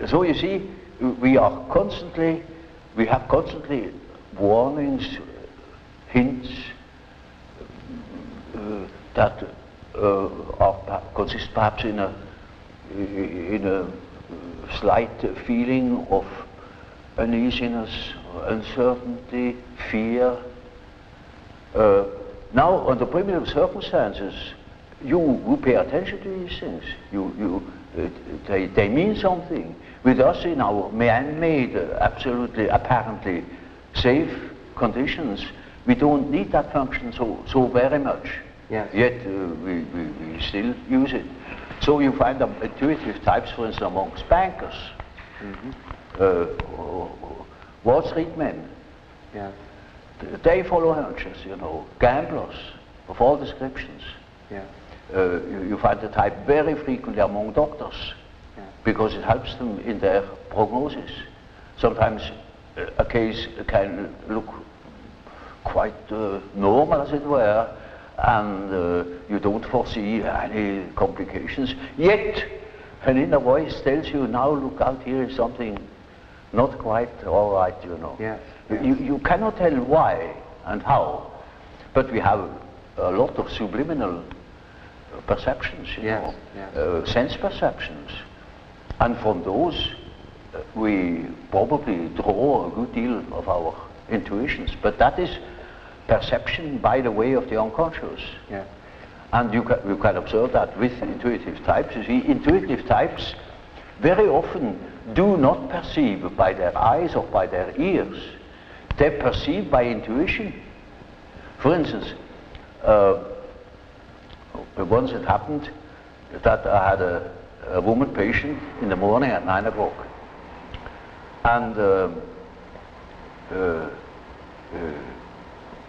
So you see, we have constantly warnings, hints that consist perhaps in a slight feeling of uneasiness, uncertainty, fear. Now, under primitive circumstances, you pay attention to these things. They mean something. With us in our man-made, absolutely, apparently safe conditions, we don't need that function so very much. Yes. Yet we still use it. So you find intuitive types, for instance, amongst bankers, Wall Street men. Yes. They follow hunches, you know, gamblers of all descriptions. Yeah. You find the type very frequently among doctors, because it helps them in their prognosis. Sometimes a case can look quite normal, as it were, and you don't foresee any complications. Yet, an inner voice tells you, now look out, here is something not quite all right, you know. Yes. You cannot tell why and how, but we have a lot of subliminal perceptions, you know, sense perceptions. And from those, we probably draw a good deal of our intuitions. But that is perception by the way of the unconscious. Yeah. And you can observe that with intuitive types. You see, intuitive types very often do not perceive by their eyes or by their ears. They perceive by intuition. For instance, once it happened that I had a woman patient in the morning at 9 o'clock. And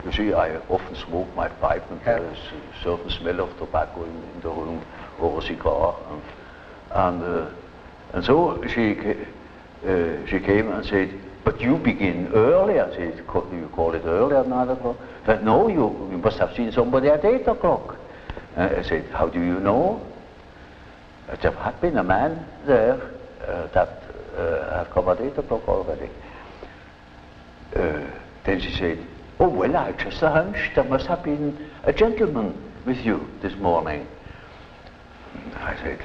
you see, I often smoke my pipe, and there is a certain smell of tobacco in the room, or a cigar. And so she came and said, but you begin early. I said, you call it early at 9 o'clock? But no, you must have seen somebody at 8 o'clock. I said, how do you know? There had been a man there that had come at 8 o'clock already. Then she said, oh, well, I just a hunch. There must have been a gentleman with you this morning. I said,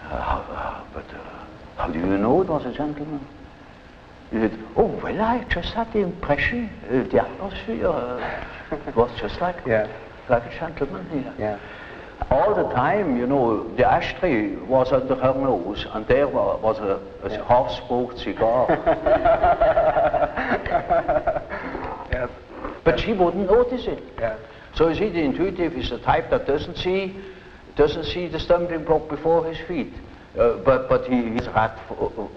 but how do you know it was a gentleman? He said, oh, well, I just had the impression, the atmosphere was just like a gentleman here. Yeah. All the time, you know, the ashtray was under her nose, and there was a half-smoked cigar. Yes. But she wouldn't notice it. Yeah. So you see, the intuitive is the type that doesn't see the stumbling block before his feet, but he's rat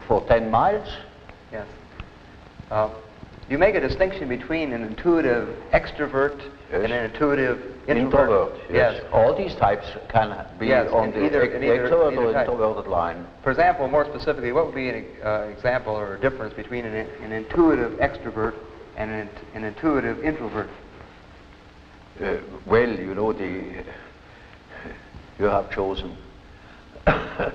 for 10 miles. Yes. You make a distinction between an intuitive extrovert and an intuitive introvert. Yes. All these types can be on the extrovert or introverted line. For example, more specifically, what would be an example or a difference between an intuitive extrovert and an intuitive introvert? Well, you know, you have chosen a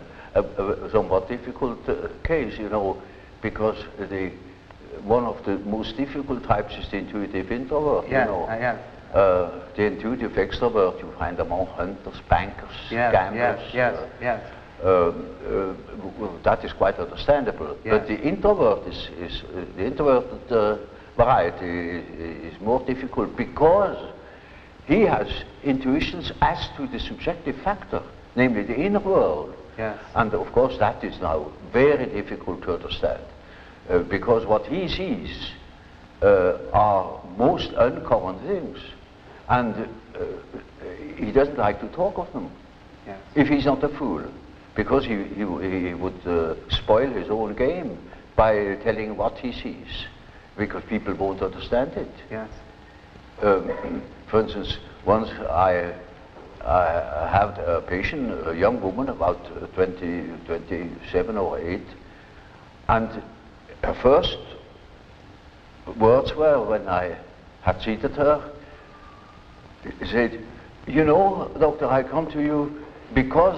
somewhat difficult case, you know, because one of the most difficult types is the intuitive introvert, you know. The intuitive extrovert you find among hunters, bankers, gamblers. That is quite understandable. But the introvert the introverted variety is more difficult because he has intuitions as to the subjective factor, namely the inner world. Yes. And of course that is now very difficult to understand. Because what he sees are most uncommon things, and he doesn't like to talk of them. Yes. If he's not a fool, because he would spoil his own game by telling what he sees, because people won't understand it. Yes. For instance, once I had a patient, a young woman, about 27 or 8, and her first words were, when I had seated her, she said, you know, doctor, I come to you because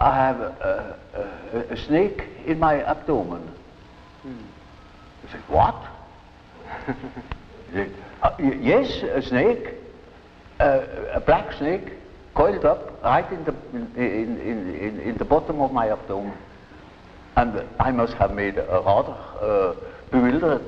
I have a snake in my abdomen. I said, what? He said, yes, a snake, a black snake, coiled up right in the bottom of my abdomen. And I must have made a rather bewildered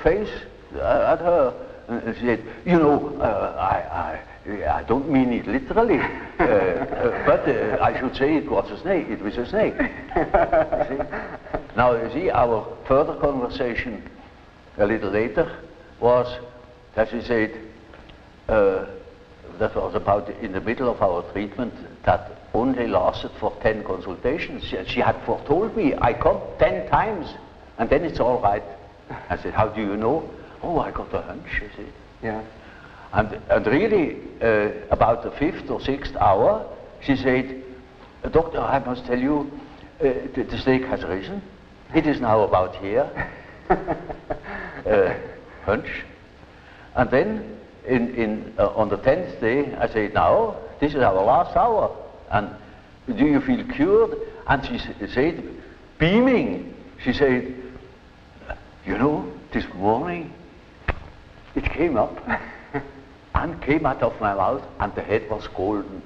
face at her. And she said, you know, I don't mean it literally, but I should say it was a snake. It was a snake. You see? Now, you see, our further conversation a little later was that she said, that was about in the middle of our treatment, that only lasted for 10 consultations. She had foretold me, I come 10 times, and then it's all right. I said, how do you know? Oh, I got a hunch, you see. Yeah. And really, about the 5th or 6th hour, she said, doctor, I must tell you, the snake has risen. It is now about here. Hunch. And then, on the 10th day, I said, now, this is our last hour. And do you feel cured? And she said, beaming, she said, you know, this morning, it came up and came out of my mouth, and the head was golden.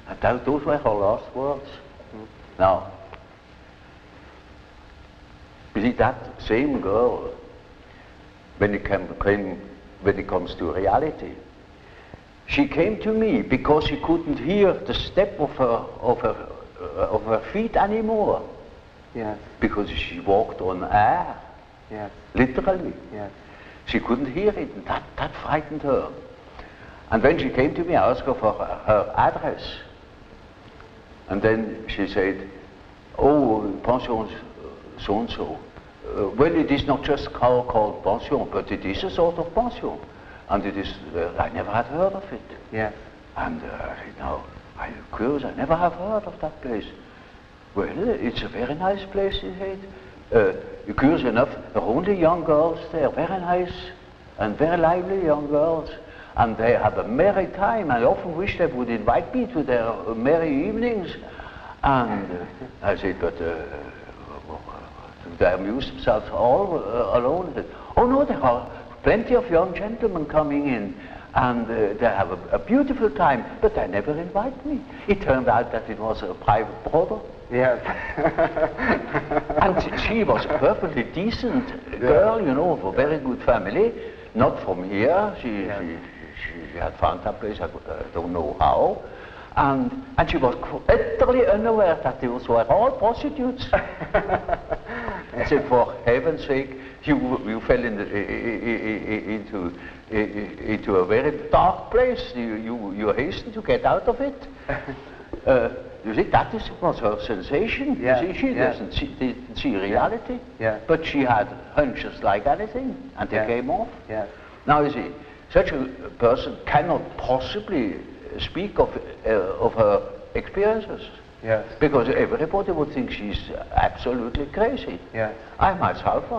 And those were her last words. Now, you see, that same girl, when it comes to reality, she came to me because she couldn't hear the step of her feet anymore. Yes. Because she walked on air. Yes. Literally. Yes. She couldn't hear it, and that frightened her. And when she came to me, I asked her for her address. And then she said, oh, pension so-and-so. Well, it is not just called pension, but it is a sort of pension. And it is, I never had heard of it. Yes. And I said, now, are you curious? I never have heard of that place. Well, it's a very nice place, he said. You're curious enough, there are only young girls there, very nice and very lively young girls. And they have a merry time. I often wish they would invite me to their merry evenings. And I said, but they amuse themselves all alone. Said, oh no, there are plenty of young gentlemen coming in, and they have a beautiful time, but they never invite me. It turned out that it was a private brother. Yes. And she was a perfectly decent girl, you know, of a very good family, not from here. She had found that place, I don't know how. And she was utterly unaware that those were all prostitutes. I said, for heaven's sake, you fell into a very dark place. You hastened to get out of it. You see, that was her sensation. Yeah. You see, she didn't see reality. Yeah. But she had hunches like anything, and they came off. Yeah. Now you see, such a person cannot possibly speak of her experiences. Yes. Because everybody would think she's absolutely crazy. Yes. I myself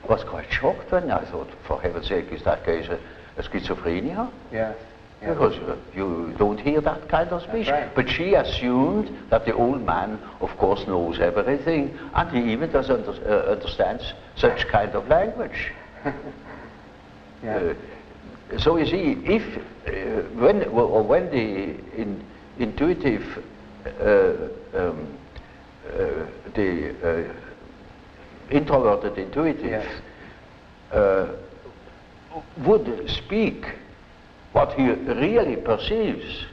was quite shocked when I thought, for heaven's sake, is that case a schizophrenia? Yes. Yes. Because you don't hear that kind of speech. Right. But she assumed that the old man, of course, knows everything, and he even does understands such kind of language. Yeah. So you see, if when the intuitive, the introverted intuitive would speak what he really perceives,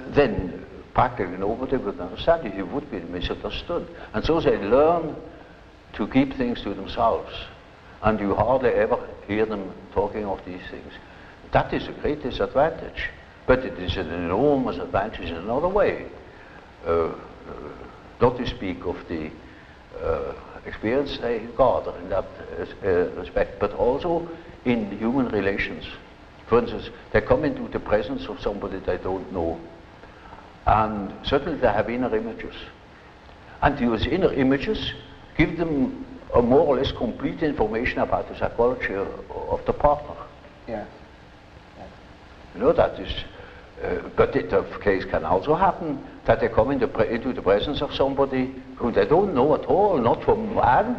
then practically nobody would understand it. He would be misunderstood. And so they learn to keep things to themselves. And you hardly ever hear them talking of these things. That is a great disadvantage. But it is an enormous advantage in another way. Not to speak of the experience they gather in that respect, but also in human relations. For instance, they come into the presence of somebody they don't know, and certainly they have inner images. And those inner images give them a more or less complete information about the psychology of the partner. Yes. You know, that is But the case can also happen that they come into the presence of somebody who they don't know at all, not from Adam,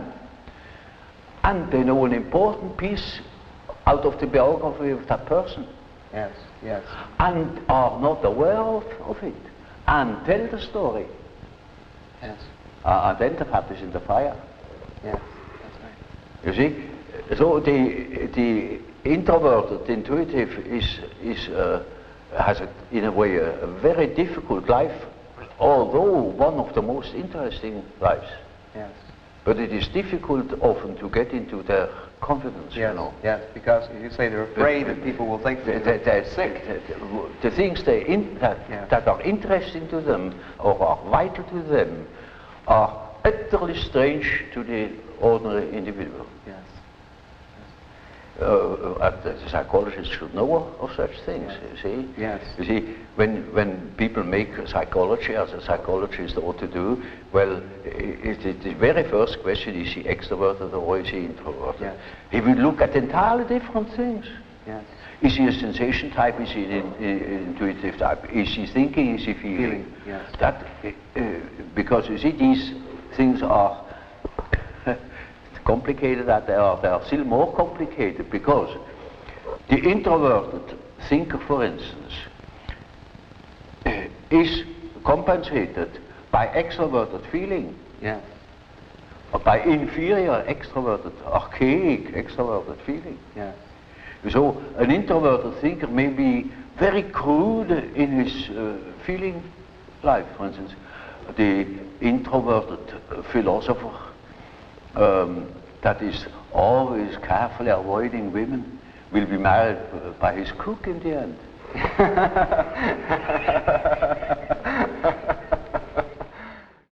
and they know an important piece out of the biography of that person. Yes, yes. And are not aware of it, and tell the story. Yes. And then the fat is in the fire. Yes, that's right. You see, so the introverted intuitive has in a way a very difficult life, although one of the most interesting lives. Yes. But it is difficult often to get into their confidence, Yes, you know. yes, because you say they're afraid that people will think they're sick. The things that are interesting to them or are vital to them are utterly strange to the ordinary individual. Yes. The psychologist should know of such things, Yes. you see. Yes. You see, when people make psychology, as a psychologist ought to do, well, the very first question, is he extroverted or is he introverted? Yes. He will look at entirely different things. Yes. Is he a sensation type? Is he an intuitive type? Is he thinking? Is he feeling? Yes. That, because you see, these things are complicated, that they are still more complicated, because the introverted thinker, for instance, is compensated by extroverted feeling. Yes. Or by inferior extroverted, archaic extroverted feeling. Yes. So an introverted thinker may be very crude in his feeling life. For instance, the introverted philosopher that is always carefully avoiding women will be married by his cook in the end.